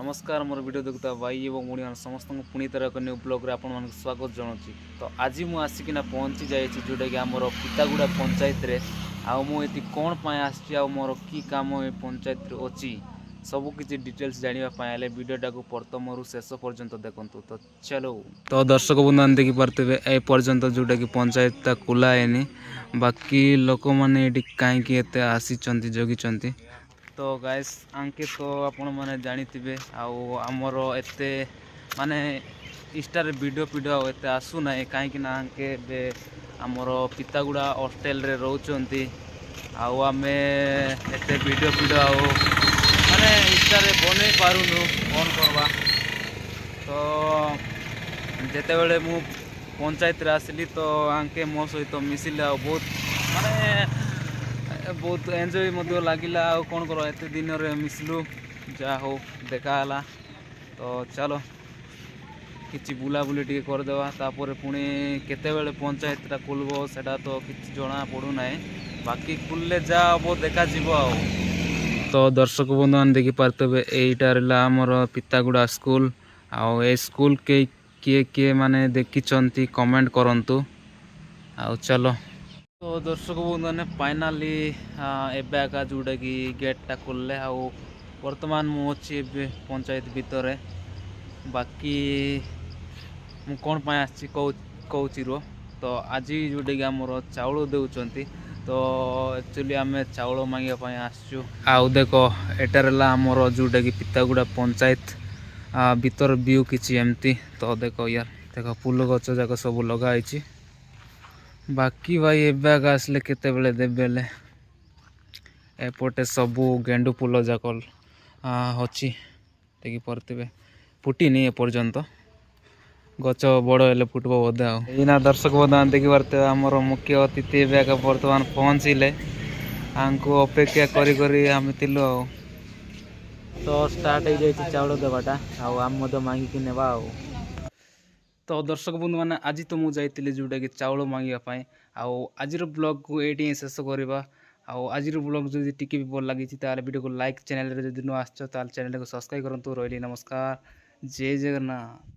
नमस्कार मोर वीडियो देखुता भाई और मुड़ी समस्त पुणी तरह एक न्यू ब्लॉग आपण मन स्वागत जनावि। तो आज मुझे आसिकिना पहुँची जाइए जोटा कि आमर पितागुड़ा पंचायत रे मुझे कौन पाए आसी मोर कि कम पंचायत अच्छी सबकि डिटेल्स जानापी वीडियोटा को प्रथम शेष पर्यंत देखूँ। तो चलो तो दर्शक बंधु देखी पारे ए पर्यंत जोटा कि पंचायतटा खोला है बाकी लोक मैंने कहीं आसी जगी। तो गाइस आंके तो आपण मैंने जानी आमर एत माने इंस्टार वीडियो एत आसूना कहीं आंके आमर पितागुड़ा हॉस्टेल रे रोचंती आमे एत वीडियो माने इंस्टार बन पारुनु कौन करवा। तो जिते बड़े मु पंचायत रे आसली तो आंके मो सहित मिसिले बहुत माने बहुत एंजॉय लगिला कौन कर एत दिन रे मिसलु जा हो देखाला। तो चलो किसी बुलाबुली टी करदेवा तापर पुणी केतेबेले पंचायतटा खोलबो सेटा तो किसी जना पड़ू ना बाकी खुलले जा वो देखा जीवो आ। तो दर्शक बंधु मैंने देखी पारे यहीटा रहा आमर पितागुड़ा स्कूल आउ ए स्कूल के किए किए माने देखी कमेंट करंतु आउ चलो। तो दर्शक बंधु मैंने फाइनाली एबे आका जोटा कि गेटटा खोलले आउ वर्तमान मुझे पंचायत भितर बाकी मु कौन पाए आसी कौची रो। तो आज जोटा कि आमर चाउल देउचंती तो एक्चुअली आम चाउल मांगे आसचु आउ देख एटार आमर जोटा कि पितागुड़ा पंचायत भीतर व्यू किसी एमती। तो देख यार देख फूल गच जाक सब लगाई बाकी भाई एवं आसले केते बेले देबेले एपटे सबू गेंडू फूल जाक अच्छी देखी पारे फुटीनी एपर्यंत गच बड़ हेल्ले फुटब बोधे आना। दर्शक बंधु देखी पारे आमर मुख्य अतिथि बर्तमान पहुँचले आमको अपेक्षा करी आम थिलु आ। तो स्टार्ट हो जाए चाउल देवाटा आम मांगिकी नेबा। तो दर्शक बंधु मैंने आज तो मुझे जोटा कि चाउल मांगापी आज ब्लॉग को ये शेष करवा। आज ब्लॉग जो टी भी भल लगी वीडियो को लाइक चैनल जो न आस चैनल को सब्सक्राइब करूँ। रही नमस्कार जय जगन्नाथ।